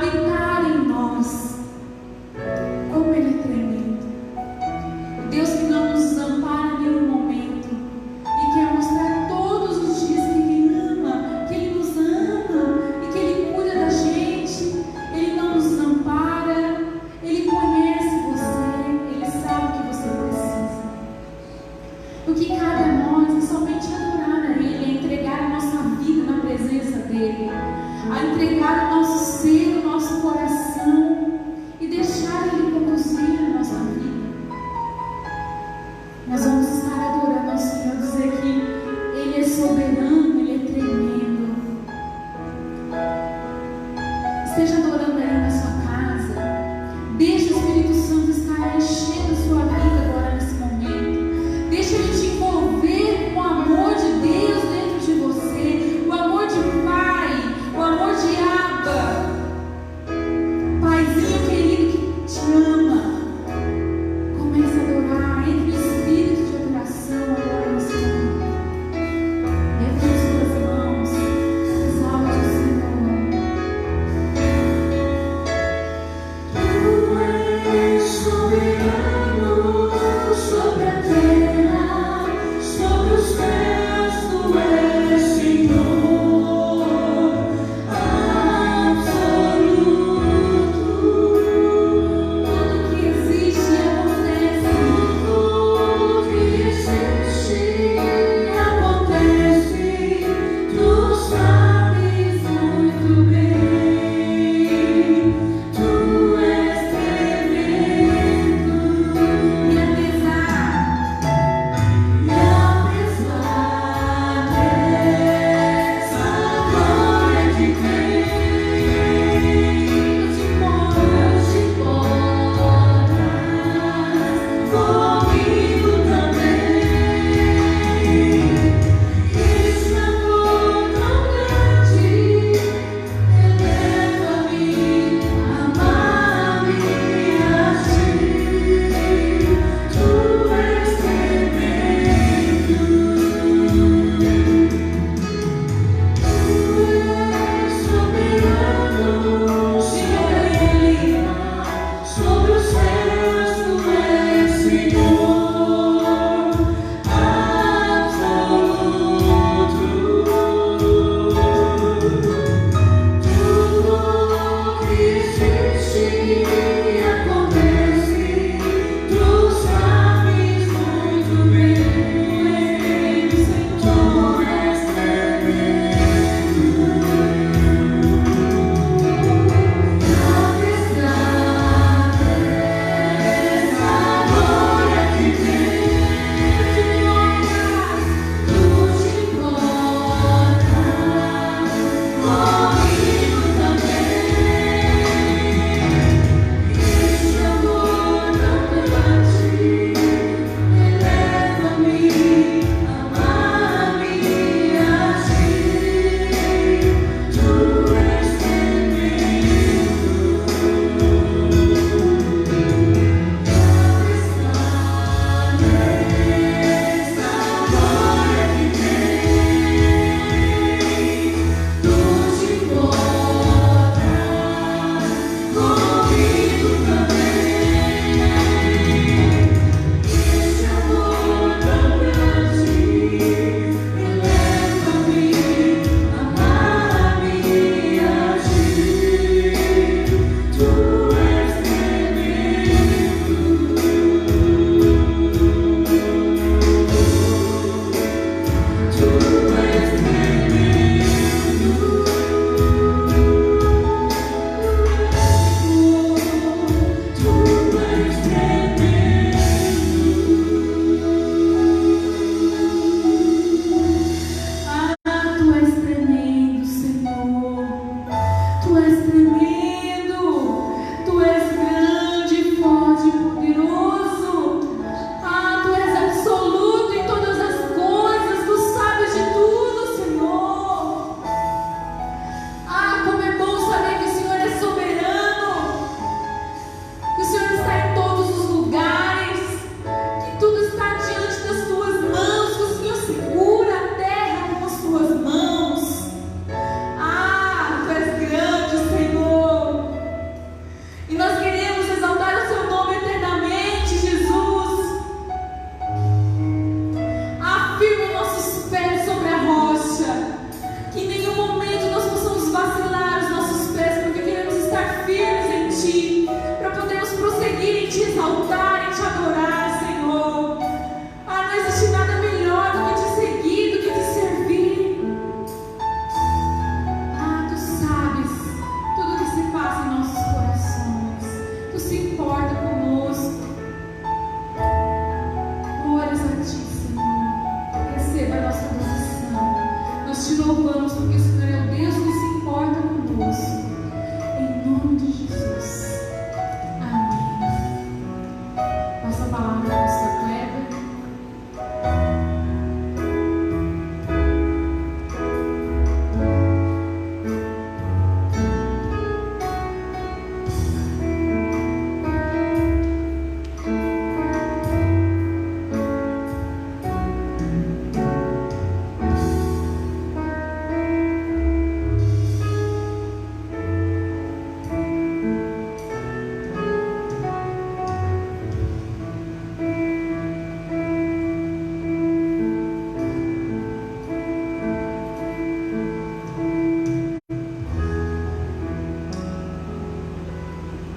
habitar em nós. Como Ele é tremendo. Deus que não nos ampara em nenhum momento e quer mostrar todos os dias que Ele ama, que Ele nos ama e que Ele cuida da gente. Ele não nos ampara, Ele conhece você, Ele sabe o que você precisa. O que cabe a nós é somente adorar a Ele, é entregar a nossa vida na presença dEle, a entregar o nosso ser, o nosso coração e deixar Ele conduzir a nossa vida. Nós vamos estar adorando ao Senhor, dizer que Ele é soberano, Ele é tremendo. Esteja adorando aí na sua casa. Deixa o Espírito Santo estar enchendo a sua vida agora nesse momento. Deixa Ele te envolver com o amor de Deus dentro de você, o amor de Pai, o amor de Abba, Paizinho querido que te ama. Comece a adorar, entre o espírito de adoração agora nesse momento. Levante as suas mãos, exalte o Senhor.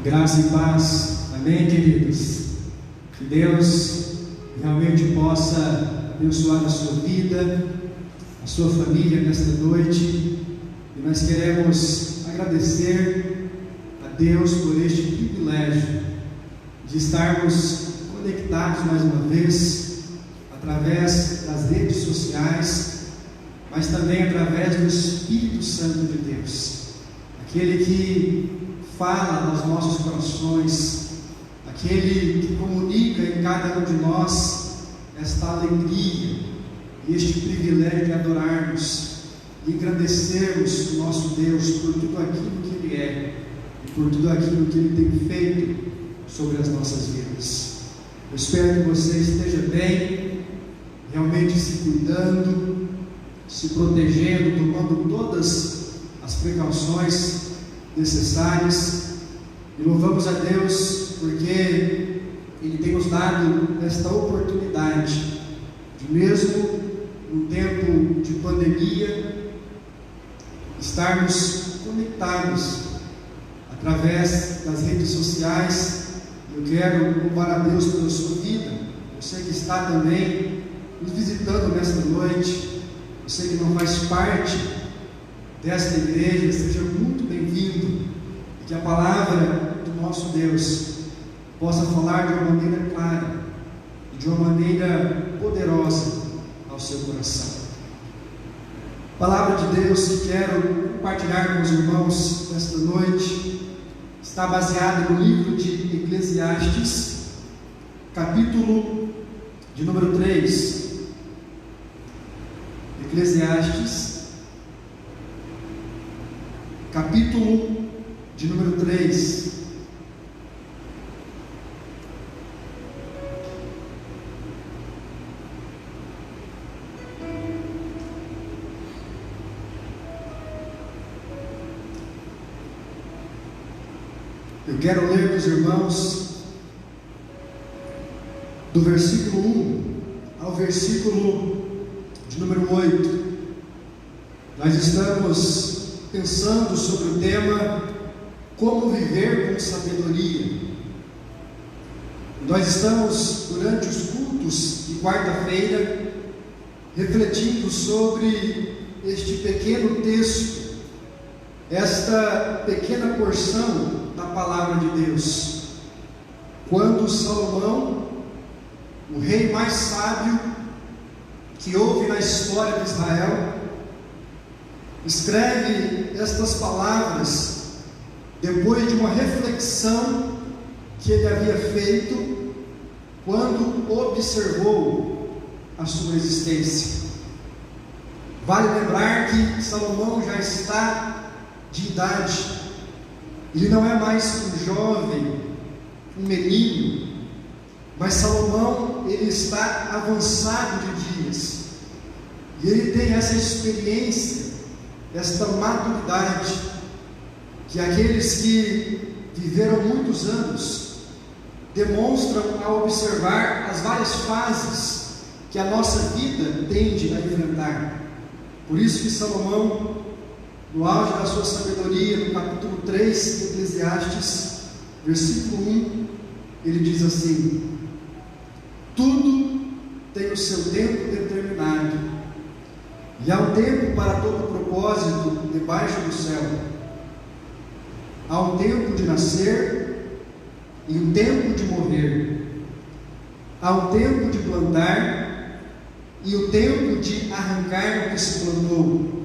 Graça e paz, amém, queridos? Que Deus realmente possa abençoar a sua vida, a sua família nesta noite, e nós queremos agradecer a Deus por este privilégio de estarmos conectados mais uma vez, através das redes sociais, mas também através do Espírito Santo de Deus, aquele que fala aos nossos corações, aquele que comunica em cada um de nós esta alegria e este privilégio de adorarmos e engrandecermos o nosso Deus por tudo aquilo que Ele é e por tudo aquilo que Ele tem feito sobre as nossas vidas. Eu espero que você esteja bem, realmente se cuidando, se protegendo, tomando todas as precauções necessárias, e louvamos a Deus porque Ele tem nos dado esta oportunidade de, mesmo no tempo de pandemia, estarmos conectados através das redes sociais. Eu quero louvar a Deus pela sua vida, você que está também nos visitando nesta noite, você que não faz parte desta igreja, seja muito bem-vindo, e que a palavra do nosso Deus possa falar de uma maneira clara e de uma maneira poderosa ao seu coração. A palavra de Deus que quero compartilhar com os irmãos nesta noite está baseada no livro de Eclesiastes, capítulo de número 3. Eclesiastes, capítulo de número 3. Eu quero ler para os irmãos do versículo 1 ao versículo de número 8. Nós estamos pensando sobre o tema como viver com sabedoria. Nós estamos, durante os cultos de quarta-feira, refletindo sobre este pequeno texto, esta pequena porção da palavra de Deus, quando Salomão, o rei mais sábio que houve na história de Israel, escreve estas palavras depois de uma reflexão que ele havia feito quando observou a sua existência. Vale lembrar que Salomão já está de idade, ele não é mais um jovem, um menino, mas Salomão, ele está avançado de dias, e ele tem essa experiência, esta maturidade, que aqueles que viveram muitos anos demonstram ao observar as várias fases que a nossa vida tende a enfrentar. Por isso que Salomão, no auge da sua sabedoria, no capítulo 3 de Eclesiastes, versículo 1, ele diz assim: tudo tem o seu tempo determinado, e há um tempo para todo propósito debaixo do céu. Há um tempo de nascer e um tempo de morrer. Há um tempo de plantar e o tempo de arrancar o que se plantou.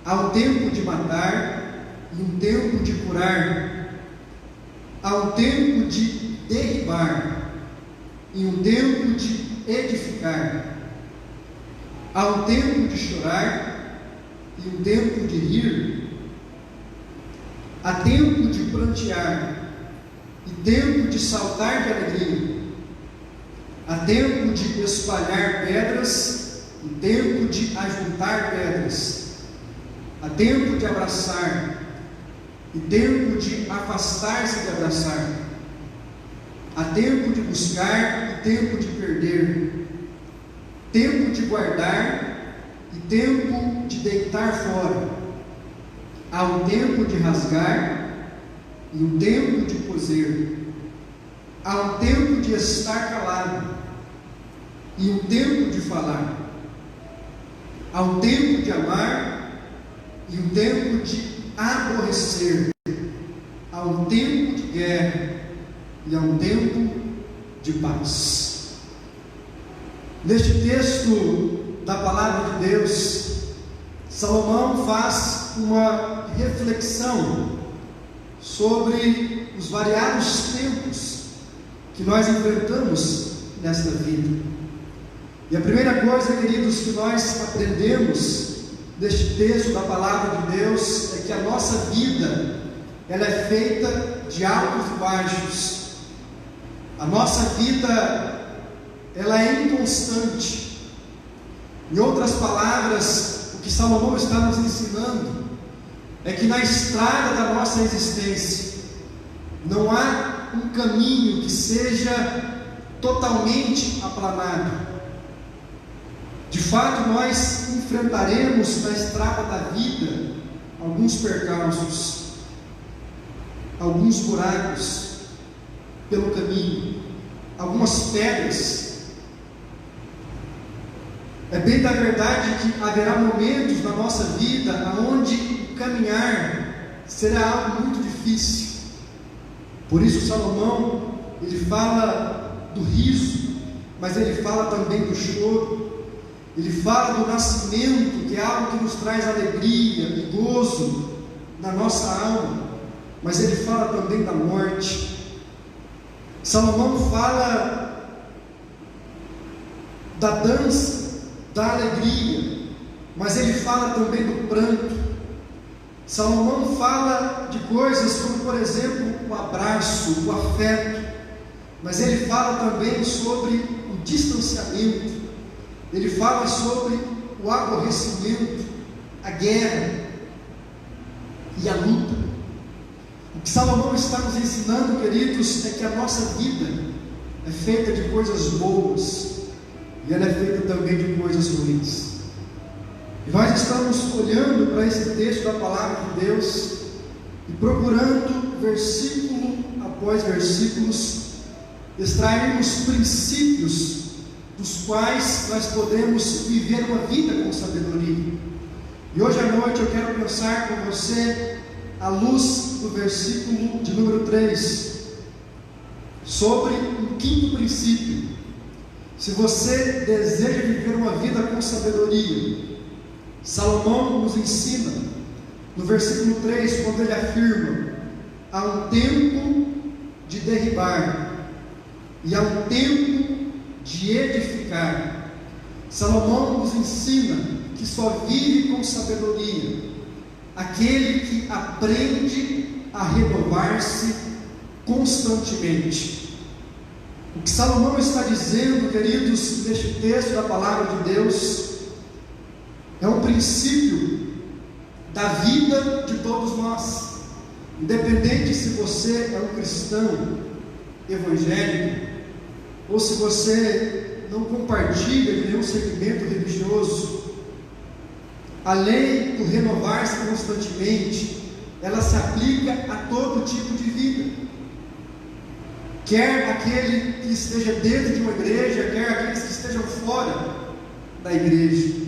Há um tempo de matar e um tempo de curar. Há um tempo de derribar e um tempo de edificar. Há um tempo de chorar e um tempo de rir. Há tempo de prantear e tempo de saltar de alegria. Há tempo de espalhar pedras e tempo de ajuntar pedras. Há tempo de abraçar e tempo de afastar-se de abraçar. Há tempo de buscar e tempo de perder. Tempo de guardar e tempo de deitar fora. Há um tempo de rasgar e um tempo de coser. Há um tempo de estar calado e um tempo de falar. Há um tempo de amar e um tempo de aborrecer. Há um tempo de guerra e há um tempo de paz. Neste texto da palavra de Deus, Salomão faz uma reflexão sobre os variados tempos que nós enfrentamos nesta vida. E a primeira coisa, queridos, que nós aprendemos deste texto da palavra de Deus é que a nossa vida, ela é feita de altos e baixos. A nossa vida, ela é inconstante. Em outras palavras, o que Salomão está nos ensinando é que na estrada da nossa existência não há um caminho que seja totalmente aplanado. De fato, nós enfrentaremos na estrada da vida alguns percalços, alguns buracos pelo caminho, algumas pedras. É bem da verdade que haverá momentos na nossa vida onde caminhar será algo muito difícil. Por isso Salomão, ele fala do riso, mas ele fala também do choro. Ele fala do nascimento, que é algo que nos traz alegria e gozo na nossa alma, mas ele fala também da morte. Salomão fala da dança, da alegria, mas ele fala também do pranto. Salomão fala de coisas como, por exemplo, o abraço, o afeto, mas ele fala também sobre o distanciamento. Ele fala sobre o aborrecimento, a guerra e a luta. O que Salomão está nos ensinando, queridos, é que a nossa vida é feita de coisas boas e ela é feita também de coisas ruins. E nós estamos olhando para esse texto da palavra de Deus e procurando, versículo após versículos, extrairmos princípios dos quais nós podemos viver uma vida com sabedoria. E hoje à noite eu quero pensar com você, à luz do versículo de número 3, sobre um quinto princípio. Se você deseja viver uma vida com sabedoria, Salomão nos ensina, no versículo 3, quando ele afirma: há um tempo de derribar e há um tempo de edificar. Salomão nos ensina que só vive com sabedoria aquele que aprende a renovar-se constantemente. O que Salomão está dizendo, queridos, neste texto da palavra de Deus, é um princípio da vida de todos nós, independente se você é um cristão evangélico ou se você não compartilha de nenhum segmento religioso. A lei do renovar-se constantemente, ela se aplica a todo tipo de vida, quer aquele que esteja dentro de uma igreja, quer aqueles que estejam fora da igreja.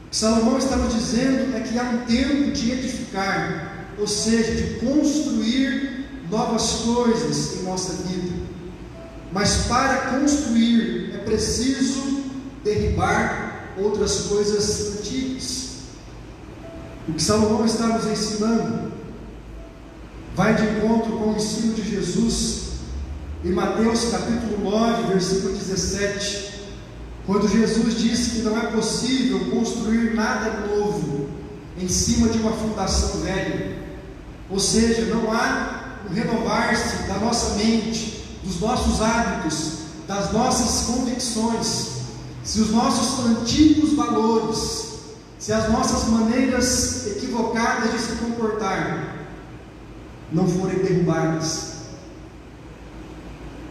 O que Salomão está nos dizendo é que há um tempo de edificar, ou seja, de construir novas coisas em nossa vida. Mas para construir é preciso derribar outras coisas antigas. O que Salomão está nos ensinando vai de encontro com o ensino de Jesus em Mateus capítulo 9, versículo 17, quando Jesus disse que não é possível construir nada novo em cima de uma fundação velha. Ou seja, não há um renovar-se da nossa mente, dos nossos hábitos, das nossas convicções, se os nossos antigos valores, se as nossas maneiras equivocadas de se comportar não forem derrubadas.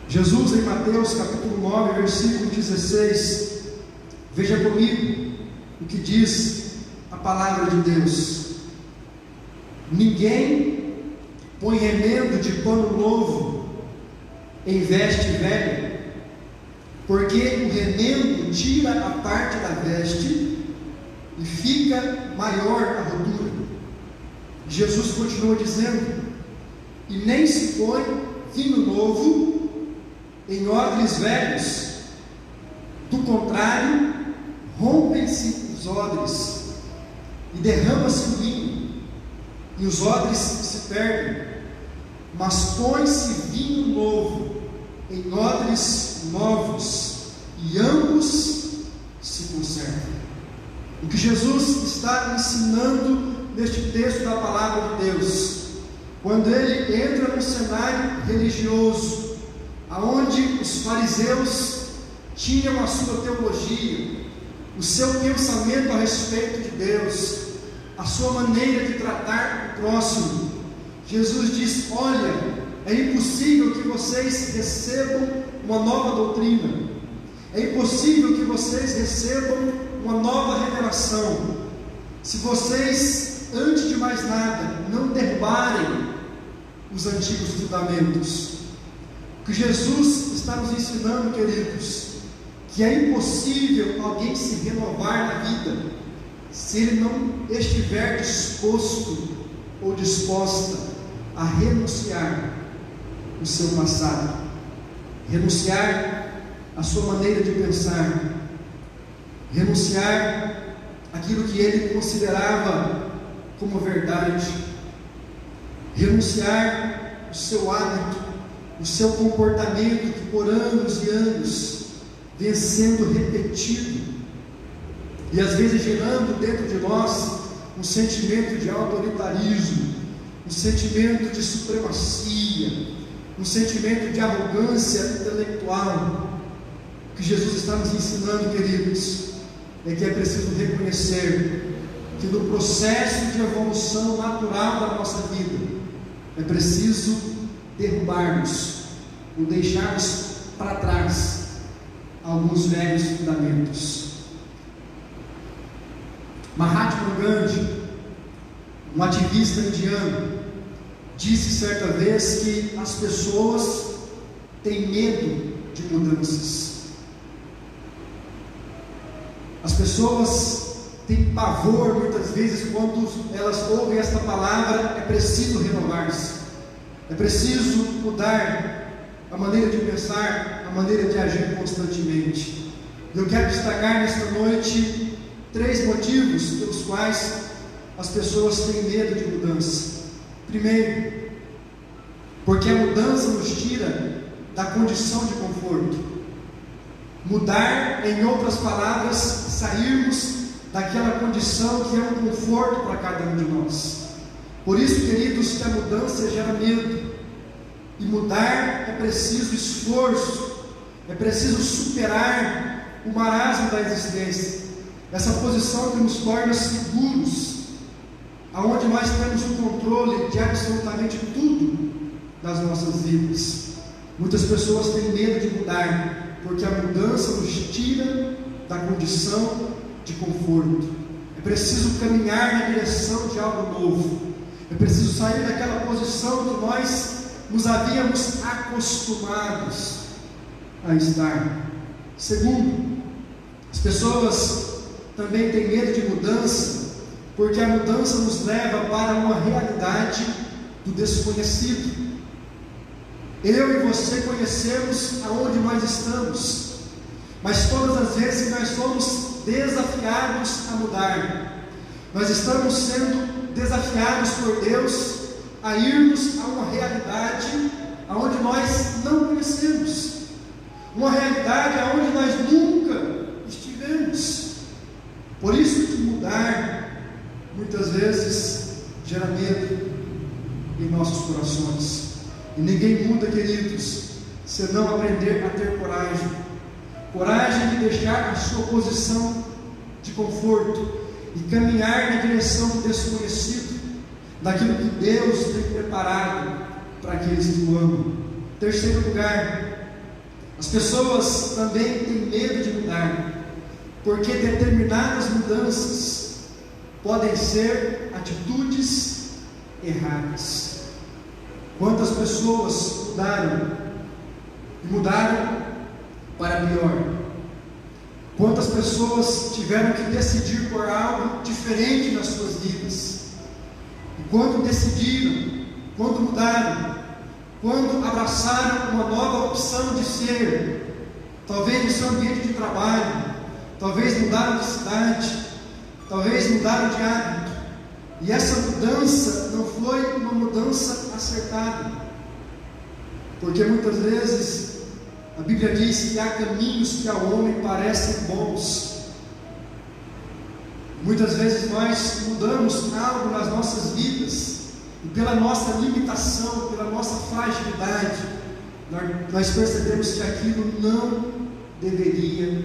Jesus, em Mateus capítulo 9, versículo 16, veja comigo o que diz a palavra de Deus: ninguém põe remendo de pano novo em veste velha, porque o remendo tira a parte da veste e fica maior a rotura. Jesus continua dizendo: e nem se põe vinho novo em odres velhos, do contrário, rompem-se os odres e derrama-se o vinho, e os odres se perdem. Mas põe-se vinho novo em odres novos, e ambos se conservam. O que Jesus está ensinando neste texto da palavra de Deus, quando ele entra no cenário religioso, aonde os fariseus tinham a sua teologia, o seu pensamento a respeito de Deus, a sua maneira de tratar o próximo, Jesus diz: olha, é impossível que vocês recebam uma nova doutrina, é impossível que vocês recebam uma nova revelação, se vocês, antes de mais nada, não derrubarem os antigos fundamentos. O que Jesus está nos ensinando, queridos, que é impossível alguém se renovar na vida se ele não estiver disposto ou disposta a renunciar o seu passado, renunciar a sua maneira de pensar, renunciar aquilo que ele considerava como verdade, renunciar o seu hábito, o seu comportamento que por anos e anos vem sendo repetido, e às vezes gerando dentro de nós um sentimento de autoritarismo, um sentimento de supremacia, um sentimento de arrogância intelectual. O que Jesus está nos ensinando, queridos, é que é preciso reconhecer que no processo de evolução natural da nossa vida, é preciso derrubarmos ou deixarmos para trás alguns velhos fundamentos. Mahatma Gandhi, um ativista indiano, disse certa vez que as pessoas têm medo de mudanças. As pessoas têm pavor muitas vezes quando elas ouvem esta palavra: é preciso renovar-se, é preciso mudar a maneira de pensar, a maneira de agir constantemente. Eu quero destacar nesta noite 3 motivos pelos quais as pessoas têm medo de mudança. Primeiro, porque a mudança nos tira da condição de conforto. Mudar, em outras palavras, sairmos daquela condição que é um conforto para cada um de nós. Por isso, queridos, que a mudança gera medo. E mudar é preciso esforço, é preciso superar o marasmo da existência, essa posição que nos torna seguros, aonde nós temos o controle de absolutamente tudo das nossas vidas. Muitas pessoas têm medo de mudar, porque a mudança nos tira da condição de conforto. É preciso caminhar na direção de algo novo, é preciso sair daquela posição que nós nos havíamos acostumados a estar. Segundo, as pessoas também têm medo de mudança, porque a mudança nos leva para uma realidade do desconhecido. Eu e você conhecemos aonde nós estamos, mas todas as vezes que nós somos desafiados a mudar, nós estamos sendo desafiados por Deus a irmos a uma realidade aonde nós não conhecemos, uma realidade aonde nós nunca estivemos. Por isso que mudar muitas vezes gera medo em nossos corações. E ninguém muda, queridos, se não aprender a ter coragem. Coragem de deixar a sua posição de conforto e caminhar na direção do desconhecido, daquilo que Deus tem preparado para aqueles que o amam. Terceiro lugar, as pessoas também têm medo de mudar, porque determinadas mudanças podem ser atitudes erradas. Quantas pessoas mudaram, e mudaram para pior? Quantas pessoas tiveram que decidir por algo diferente nas suas vidas? E quando decidiram, quando mudaram, quando abraçaram uma nova opção de ser, talvez no seu ambiente de trabalho, talvez mudaram de cidade, talvez mudaram de hábito, e essa mudança não foi uma mudança acertada, porque muitas vezes a Bíblia diz que há caminhos que ao homem parecem bons. Muitas vezes nós mudamos algo nas nossas vidas, e pela nossa limitação, pela nossa fragilidade, nós percebemos que aquilo não deveria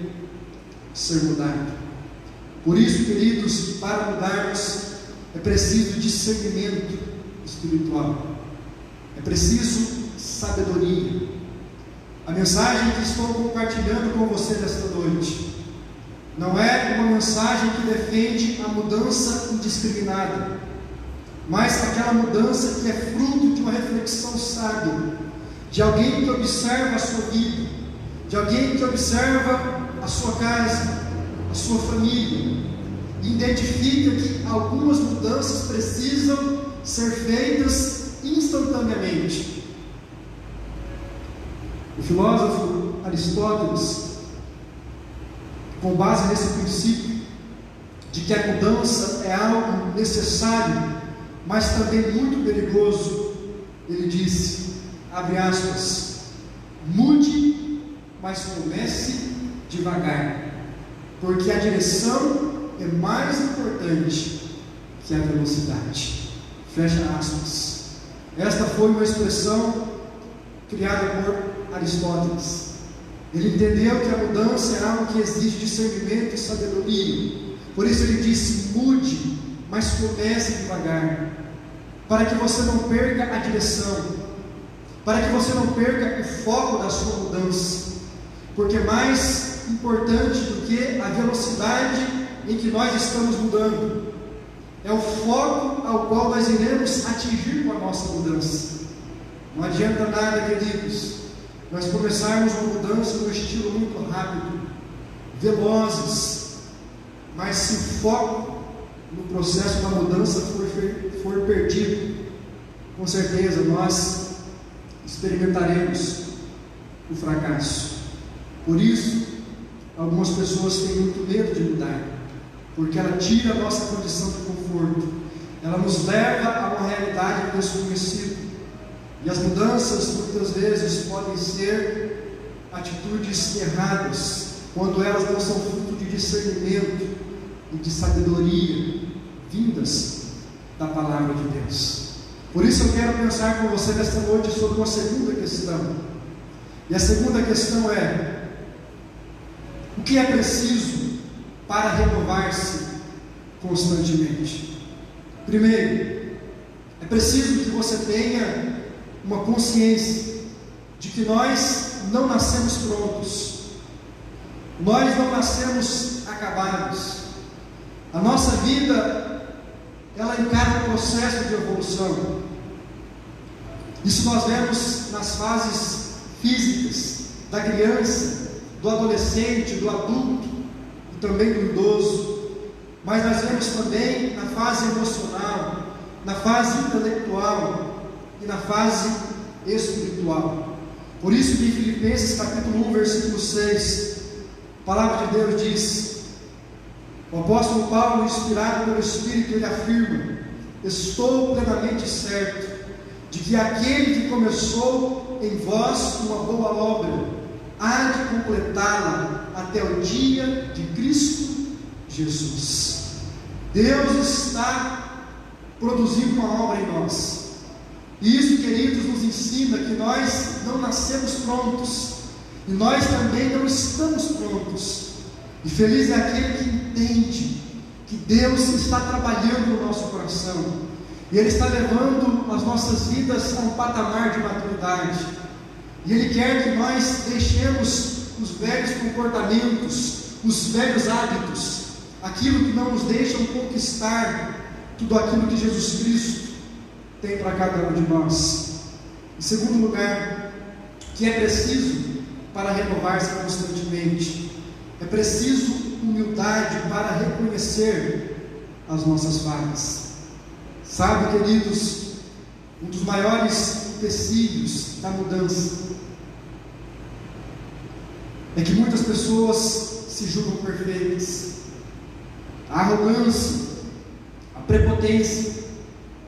ser mudado. Por isso, queridos, para mudarmos é preciso discernimento espiritual, é preciso sabedoria. A mensagem que estou compartilhando com você nesta noite não é uma mensagem que defende a mudança indiscriminada, mas aquela mudança que é fruto de uma reflexão sábia, de alguém que observa a sua vida, de alguém que observa a sua casa, a sua família, e identifica que algumas mudanças precisam ser feitas instantaneamente. O filósofo Aristóteles, com base nesse princípio de que a mudança é algo necessário, mas também muito perigoso, ele disse, abre aspas, mude, mas comece devagar, porque a direção é mais importante que a velocidade. Fecha aspas. Esta foi uma expressão criada por Aristóteles. Ele entendeu que a mudança é algo que exige discernimento e sabedoria. Por isso ele disse, mude, mas comece devagar, para que você não perca a direção, para que você não perca o foco da sua mudança, porque mais importante do que a velocidade em que nós estamos mudando é o foco ao qual nós iremos atingir com a nossa mudança. Não adianta nada, queridos, nós começarmos uma mudança no estilo muito rápido, velozes, mas se o foco no processo da mudança for perdido, com certeza nós experimentaremos o fracasso. Por isso, algumas pessoas têm muito medo de mudar, porque ela tira a nossa condição de conforto, ela nos leva a uma realidade desconhecida, e as mudanças muitas vezes podem ser atitudes erradas, quando elas não são fruto de discernimento e de sabedoria vindas da palavra de Deus. Por isso eu quero pensar com você nesta noite sobre uma segunda questão, e a segunda questão é: o que é preciso para renovar-se constantemente? Primeiro, é preciso que você tenha uma consciência de que nós não nascemos prontos, nós não nascemos acabados. A nossa vida, ela encara um processo de evolução. Isso nós vemos nas fases físicas da criança, do adolescente, do adulto e também do idoso, mas nós vemos também na fase emocional, na fase intelectual e na fase espiritual. Por isso que em Filipenses capítulo 1, versículo 6, a palavra de Deus diz, o apóstolo Paulo, inspirado pelo Espírito, ele afirma: estou plenamente certo de que aquele que começou em vós uma boa obra há de completá-la até o dia de Cristo Jesus. Deus está produzindo uma obra em nós. E isso, queridos, nos ensina que nós não nascemos prontos, e nós também não estamos prontos. E feliz é aquele que entende que Deus está trabalhando no nosso coração, e Ele está levando as nossas vidas a um patamar de maturidade, e Ele quer que nós deixemos os velhos comportamentos, os velhos hábitos, aquilo que não nos deixam conquistar tudo aquilo que Jesus Cristo tem para cada um de nós. Em segundo lugar, que é preciso para renovar-se constantemente. É preciso humildade para reconhecer as nossas falhas. Sabe, queridos, um dos maiores empecilhos da mudança é que muitas pessoas se julgam perfeitas. A arrogância, a prepotência,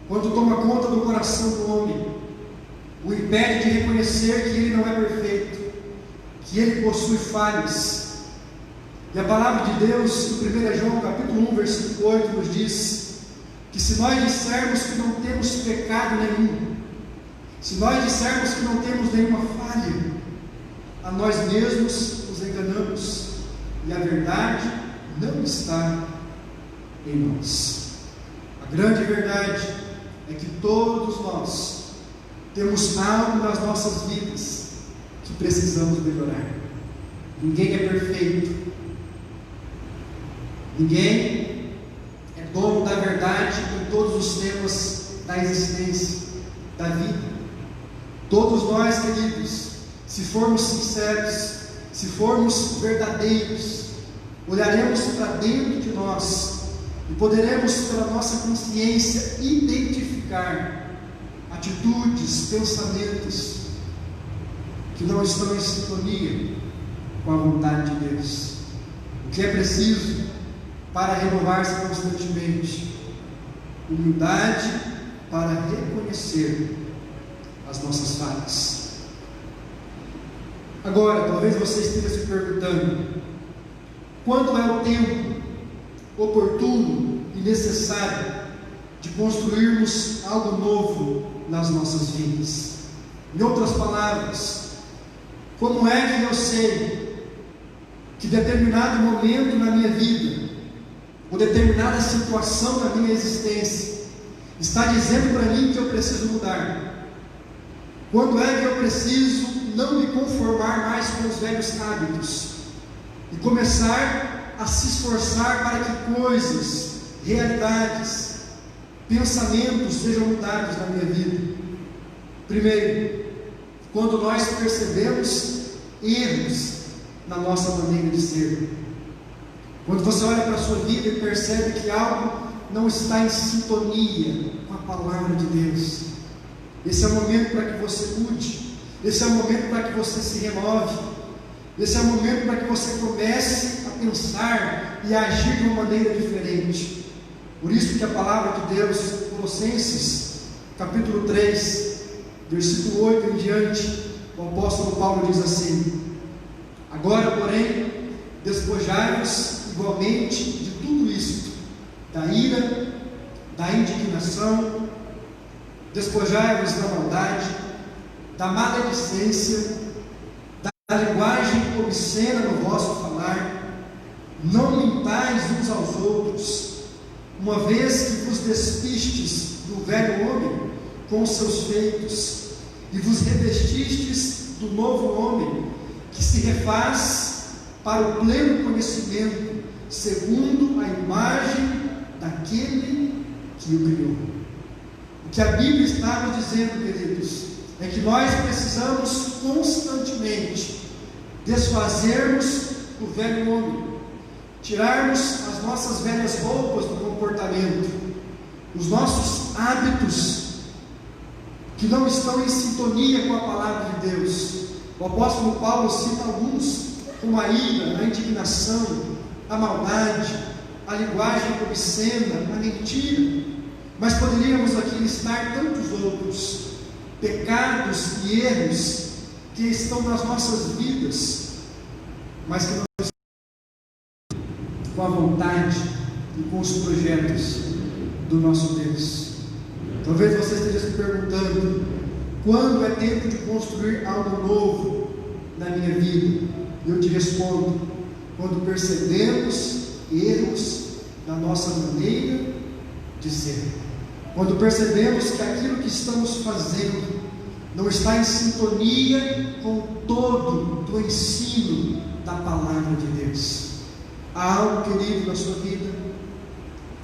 quando toma conta do coração do homem, o impede de reconhecer que ele não é perfeito, que ele possui falhas. E a palavra de Deus, em 1 João capítulo 1, versículo 8, nos diz que se nós dissermos que não temos pecado nenhum, se nós dissermos que não temos nenhuma falha, a nós mesmos nos enganamos, e a verdade não está em nós. A grande verdade é que todos nós temos algo nas nossas vidas que precisamos melhorar. Ninguém é perfeito. Ninguém é dono da verdade em todos os temas da existência, da vida. Todos nós, queridos, se formos sinceros, se formos verdadeiros, olharemos para dentro de nós e poderemos, pela nossa consciência, identificar atitudes, pensamentos que não estão em sintonia com a vontade de Deus. O que é preciso para renovar-se constantemente? Humildade para reconhecer as nossas falhas. Agora, talvez você esteja se perguntando: quando é o tempo oportuno e necessário de construirmos algo novo nas nossas vidas? Em outras palavras, como é que eu sei que determinado momento na minha vida, ou determinada situação na minha existência, está dizendo para mim que eu preciso mudar? Quando é que eu preciso não me conformar mais com os velhos hábitos e começar a se esforçar para que coisas, realidades, pensamentos sejam mudados na minha vida? Primeiro, quando nós percebemos erros na nossa maneira de ser. Quando você olha para a sua vida e percebe que algo não está em sintonia com a palavra de Deus, esse é o momento para que você mude, esse é o momento para que você se renove, esse é o momento para que você comece a pensar e a agir de uma maneira diferente. Por isso que a palavra de Deus, Colossenses capítulo 3, versículo 8 em diante, o apóstolo Paulo diz assim: agora, porém, despojai-vos igualmente de tudo isto, da ira, da indignação, despojai-vos da maldade, da maledicência, da linguagem obscena no vosso falar. Não mintais uns aos outros, uma vez que vos despistes do velho homem com os seus feitos, e vos revestistes do novo homem, que se refaz para o pleno conhecimento, segundo a imagem daquele que o criou. O que a Bíblia está nos dizendo, queridos, é que nós precisamos constantemente desfazermos o velho homem, tirarmos as nossas velhas roupas do comportamento, os nossos hábitos que não estão em sintonia com a palavra de Deus. O apóstolo Paulo cita alguns, como a ira, a indignação, a maldade, a linguagem obscena, a mentira, mas poderíamos aqui listar tantos outros pecados e erros que estão nas nossas vidas, mas que não estão com a vontade e com os projetos do nosso Deus. Talvez você esteja se perguntando: quando é tempo de construir algo novo na minha vida? Eu te respondo: quando percebemos erros na nossa maneira de ser, quando percebemos que aquilo que estamos fazendo não está em sintonia com todo o ensino da palavra de Deus. Há algo, querido, na sua vida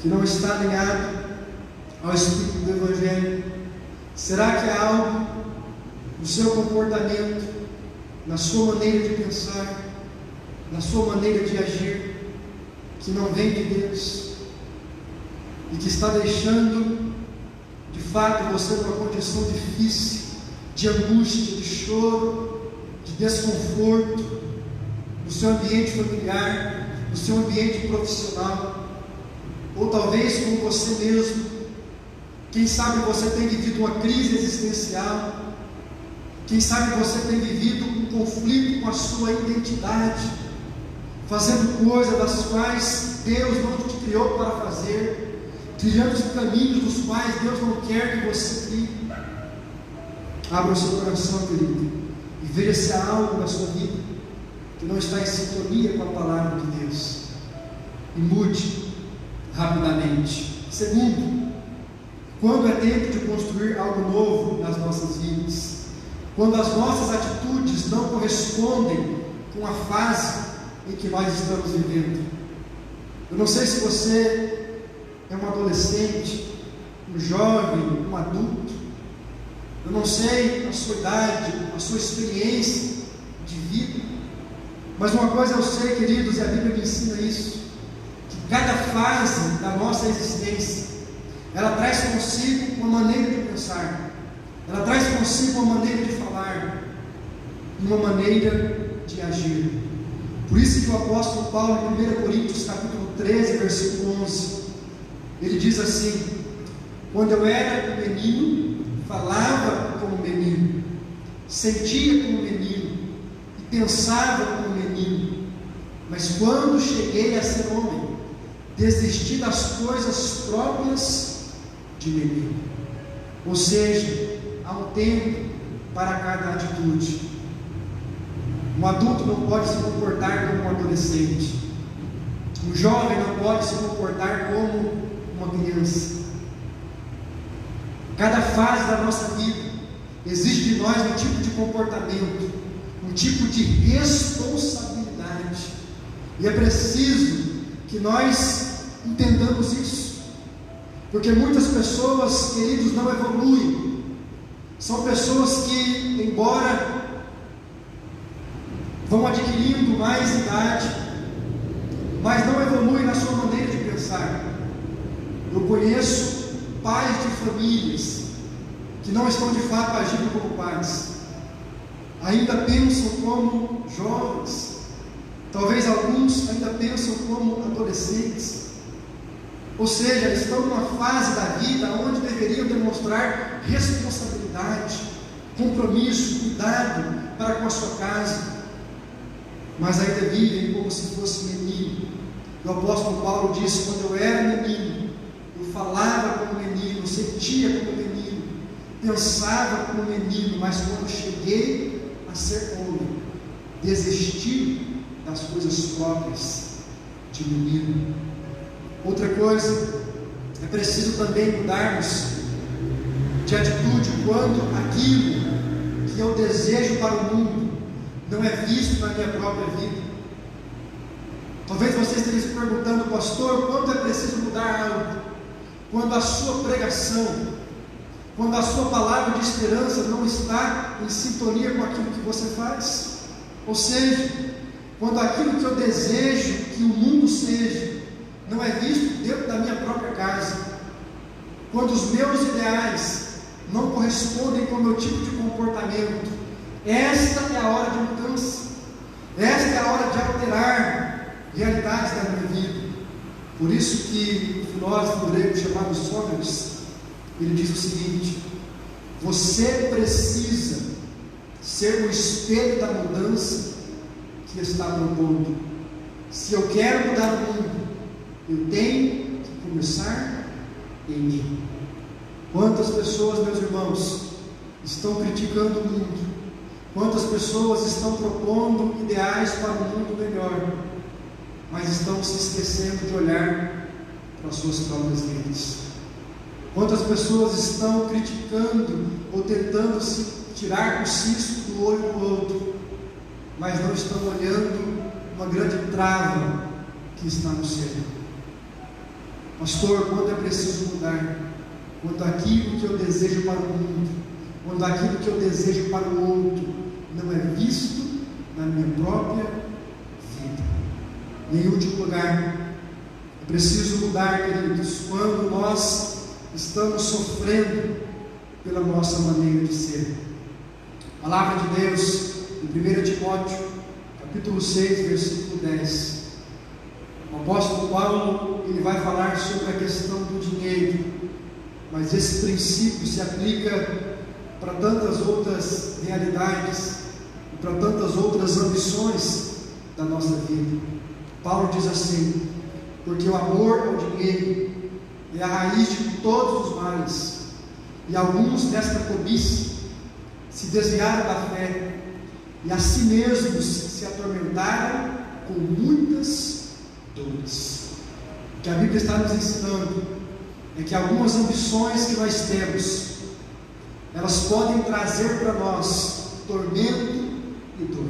que não está alinhado ao Espírito do Evangelho? Será que há algo no seu comportamento, na sua maneira de pensar, na sua maneira de agir, que não vem de Deus e que está deixando de fato você numa condição difícil, de angústia, de choro, de desconforto, no seu ambiente familiar, no seu ambiente profissional, ou talvez com você mesmo. Quem sabe você tem vivido uma crise existencial, quem sabe você tem vivido um conflito com a sua identidade, fazendo coisas das quais Deus não te criou para fazer, trilhando os caminhos dos quais Deus não quer que você trilhe. Abra o seu coração, querido, e veja se há algo na sua vida que não está em sintonia com a palavra de Deus, e mude rapidamente. Segundo, quando é tempo de construir algo novo nas nossas vidas, quando as nossas atitudes não correspondem com a fase em que nós estamos vivendo. Eu não sei se você é um adolescente, um jovem, um adulto, eu não sei a sua idade, a sua experiência de vida, mas uma coisa eu sei, queridos, e a Bíblia me ensina isso, que cada fase da nossa existência, ela traz consigo uma maneira de pensar, ela traz consigo uma maneira de falar, uma maneira de agir. Por isso que o apóstolo Paulo, em 1 Coríntios capítulo 13, versículo 11, ele diz assim: quando eu era menino, falava como menino, sentia como menino e pensava como menino, mas quando cheguei a ser homem, desisti das coisas próprias de menino. Ou seja, há um tempo para cada atitude. Um adulto não pode se comportar como um adolescente. Um jovem não pode se comportar como uma criança. Cada fase da nossa vida exige de nós um tipo de comportamento, um tipo de responsabilidade. E é preciso que nós entendamos isso. Porque muitas pessoas, queridos, não evoluem. São pessoas que, embora vão adquirindo mais idade, mas não evoluem na sua maneira de pensar. Eu conheço pais de famílias que não estão de fato agindo como pais, ainda pensam como jovens, talvez alguns ainda pensam como adolescentes, ou seja, estão numa fase da vida onde deveriam demonstrar responsabilidade, compromisso, cuidado para com a sua casa, mas ainda vivem como se fosse menino. O apóstolo Paulo disse: quando eu era menino, eu falava como menino, sentia como menino, pensava como menino, mas quando cheguei a ser homem, desisti das coisas próprias de menino. Outra coisa, é preciso também mudarmos de atitude quando aquilo que eu desejo para o mundo não é visto na minha própria vida. Talvez você esteja se perguntando: pastor, quando é preciso mudar algo? Quando a sua pregação, quando a sua palavra de esperança não está em sintonia com aquilo que você faz. Ou seja, quando aquilo que eu desejo que o mundo seja não é visto dentro da minha própria casa, quando os meus ideais não correspondem com o meu tipo de comportamento, esta é a hora de mudança, esta é a hora de alterar realidades da minha vida. Por isso que o filósofo grego chamado Sócrates, ele diz o seguinte: você precisa ser o espelho da mudança que está propondo. Se eu quero mudar o mundo, eu tenho que começar em mim. Quantas pessoas, meus irmãos, estão criticando o mundo? Quantas pessoas estão propondo ideais para um mundo melhor, mas estão se esquecendo de olhar para as suas próprias vidas? Quantas pessoas estão criticando ou tentando se tirar o cisco do olho do outro, mas não estão olhando uma grande trava que está no céu? Pastor, quando é preciso mudar? Quando aquilo que eu desejo para o mundo, quando aquilo que eu desejo para o outro não é visto na minha própria vida. E em último lugar, é preciso mudar, queridos, quando nós estamos sofrendo pela nossa maneira de ser. A palavra de Deus, em 1 Timóteo, capítulo 6, versículo 10. O apóstolo Paulo, ele vai falar sobre a questão do dinheiro, mas esse princípio se aplica para tantas outras realidades e para tantas outras ambições da nossa vida. Paulo diz assim: porque o amor ao dinheiro é a raiz de todos os males, e alguns desta cobiça se desviaram da fé e a si mesmos se atormentaram com muitas dores. O que a Bíblia está nos ensinando é que algumas ambições que nós temos, elas podem trazer para nós tormento e dor.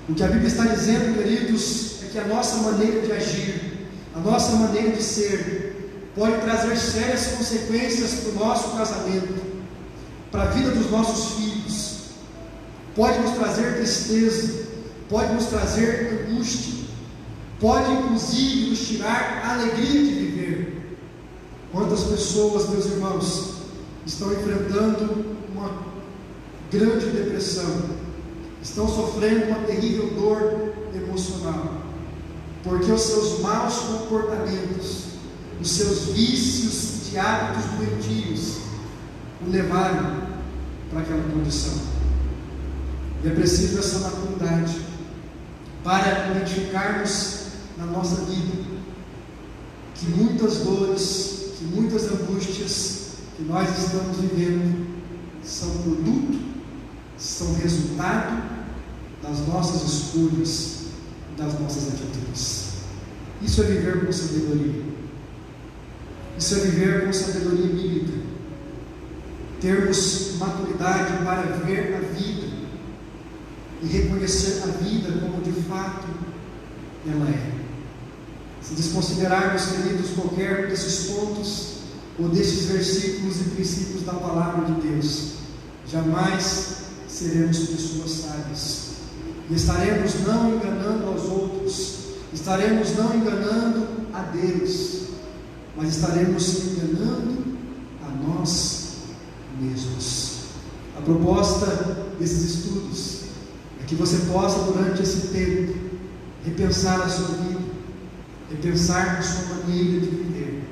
O que a Bíblia está dizendo, queridos, é que a nossa maneira de agir, a nossa maneira de ser, pode trazer sérias consequências para o nosso casamento, para a vida dos nossos filhos, pode nos trazer tristeza, pode nos trazer angústia, pode inclusive nos tirar a alegria de viver. Quantas pessoas, meus irmãos, estão enfrentando uma grande depressão, estão sofrendo uma terrível dor emocional, porque os seus maus comportamentos, os seus vícios de hábitos doentios o levaram para aquela condição. E é preciso essa maturidade para identificarmos na nossa vida que muitas dores, que muitas angústias que nós estamos vivendo são produto, são resultado das nossas escolhas, das nossas atitudes. Isso é viver com sabedoria. Isso é viver com sabedoria bíblica. Termos maturidade para ver a vida e reconhecer a vida como de fato ela é. Se desconsiderarmos, queridos, qualquer um desses pontos ou desses versículos e princípios da palavra de Deus, jamais seremos pessoas sábias e estaremos não enganando aos outros, estaremos não enganando a Deus, mas estaremos enganando a nós mesmos. A proposta desses estudos é que você possa, durante esse tempo, repensar a sua vida, repensar a sua maneira de viver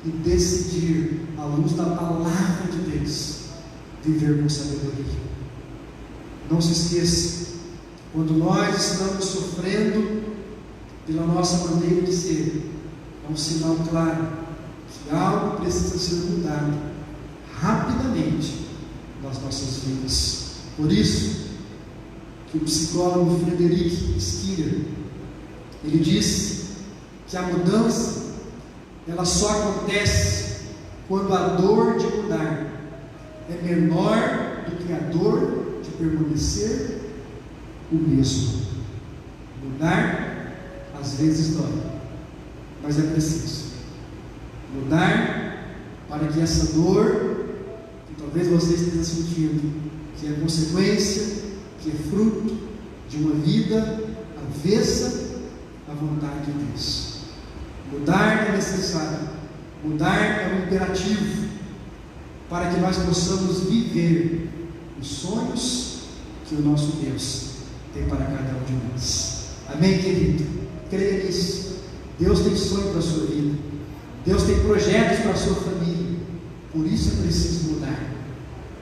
e decidir, à luz da palavra de Deus, viver com sabedoria. Não se esqueça, quando nós estamos sofrendo pela nossa maneira de ser, é um sinal claro que algo precisa ser mudado rapidamente nas nossas vidas. Por isso que o psicólogo Frederic Skinner, ele diz que a mudança ela só acontece quando a dor de mudar é menor do que a dor de permanecer o mesmo. Mudar às vezes dói, mas é preciso mudar para que essa dor que talvez você esteja sentindo, que é consequência, que é fruto de uma vida avessa à vontade de Deus. Mudar é necessário, mudar é um imperativo para que nós possamos viver os sonhos que o nosso Deus tem para cada um de nós. Amém, querido? Creia nisso. Deus tem sonho para a sua vida, Deus tem projetos para a sua família. Por isso é preciso mudar,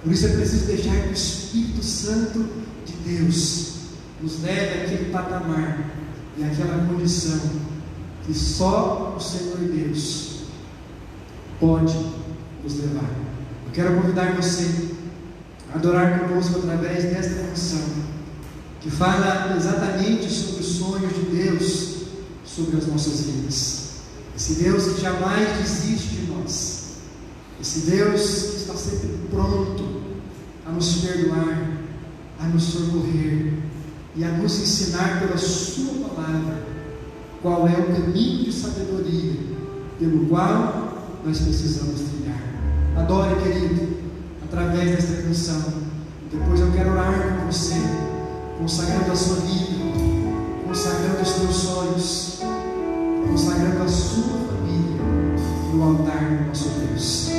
por isso é preciso deixar que o Espírito Santo de Deus nos leve àquele patamar e àquela condição que só o Senhor Deus pode nos levar. Eu quero convidar você a adorar conosco através desta canção, que fala exatamente sobre os sonhos de Deus sobre as nossas vidas. Esse Deus que jamais desiste de nós, esse Deus que está sempre pronto a nos perdoar, a nos socorrer e a nos ensinar pela sua palavra qual é o caminho de sabedoria pelo qual nós precisamos trilhar. Adore, querido, através desta canção. Depois eu quero orar por você, consagrando a sua vida, consagrando os teus sonhos, consagrando a sua família no altar do nosso Deus.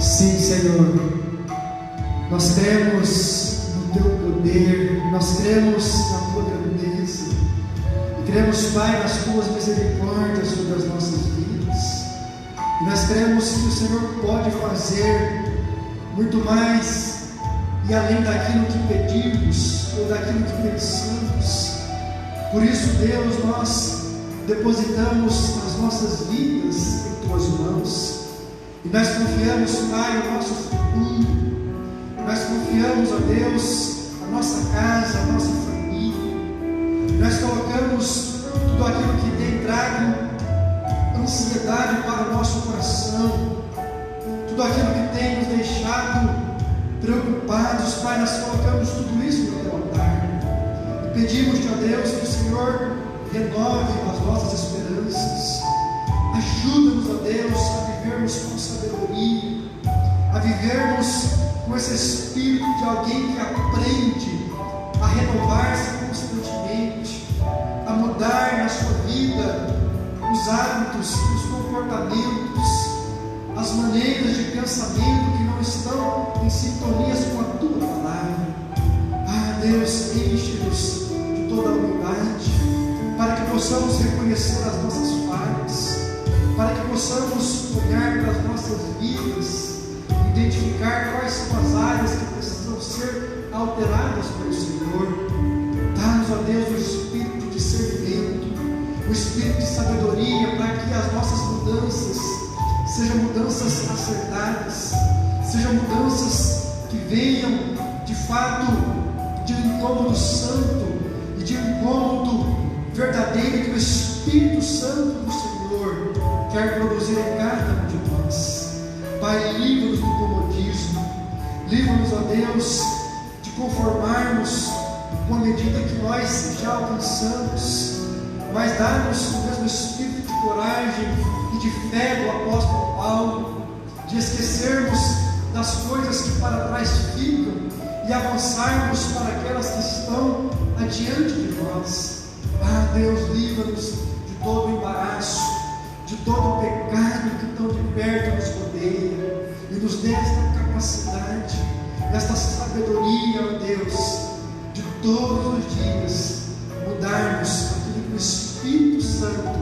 Sim, Senhor, nós cremos no Teu poder, nós cremos na Tua grandeza, e cremos, Pai, nas Tuas misericórdias sobre as nossas vidas, e nós cremos que o Senhor pode fazer muito mais e além daquilo que pedimos ou daquilo que pensamos. Por isso, Deus, nós depositamos as nossas vidas em Tuas mãos. E nós confiamos, Pai, o nosso futuro. Nós confiamos, ó Deus, a nossa casa, a nossa família. Nós colocamos tudo aquilo que tem trago ansiedade para o nosso coração. Tudo aquilo que tem nos deixado preocupados, Pai, nós colocamos tudo isso no Teu altar. E pedimos-te, ó Deus, que o Senhor renove as nossas esperanças. Ajuda-nos, ó Deus, a vivermos com sabedoria, a vivermos com esse espírito de alguém que aprende a renovar-se constantemente, a mudar na sua vida os hábitos, os comportamentos, as maneiras de pensamento que não estão em sintonia com a Tua palavra. Ah, Deus, enche-nos de toda a humildade, para que possamos reconhecer as nossas falhas, para que possamos olhar para as nossas vidas, identificar quais são as áreas que precisam ser alteradas pelo Senhor. Dá-nos, ó Deus, o espírito de discernimento, o espírito de sabedoria, para que as nossas mudanças sejam mudanças acertadas, sejam mudanças que venham de fato, de um incômodo santo e de um incômodo verdadeiro que o Espírito Santo do Senhor quer produzir em cada um de nós. Pai, livra-nos do comodismo, livra-nos, ó Deus, de conformarmos com a medida que nós já alcançamos, mas dá-nos o mesmo espírito de coragem e de fé do apóstolo Paulo, de esquecermos das coisas que para trás ficam e avançarmos para aquelas que estão adiante de nós. Ah, Deus, livra-nos de todo embaraço, de todo pecado que tão de perto nos rodeia, e nos dê esta capacidade, esta sabedoria, ó Deus, de todos os dias mudarmos aquilo que o Espírito Santo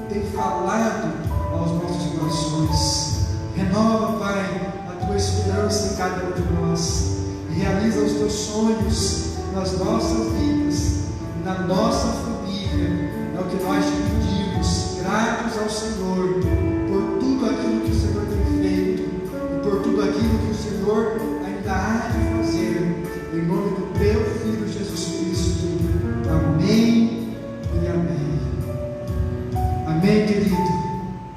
tem falado aos nossos corações. Renova, Pai, a tua esperança em cada um de nós, e realiza os teus sonhos nas nossas vidas, na nossa família. É o que nós te pedimos, gratos ao Senhor por tudo aquilo que o Senhor tem feito e por tudo aquilo que o Senhor ainda há de fazer, em nome do teu Filho Jesus Cristo. Amém e amém. Amém, querido.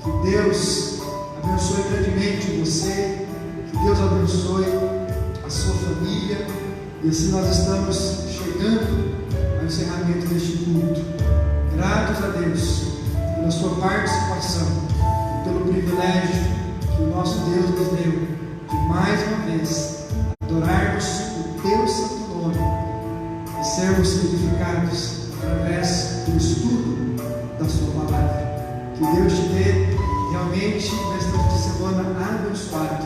Que Deus abençoe grandemente você, que Deus abençoe a sua família, e assim nós estamos chegando ao encerramento deste culto. Gratos a Deus pela sua participação e pelo privilégio que o nosso Deus nos deu de mais uma vez adorarmos o teu santo nome e sermos edificados através do estudo da sua palavra. Que Deus te dê realmente nesta semana abençoada,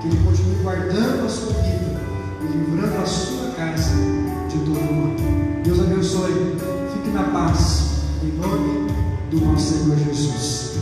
que Ele continue guardando a sua vida e livrando a sua casa de todo mal. Deus abençoe, fique na paz, em nome do nosso Senhor Jesus.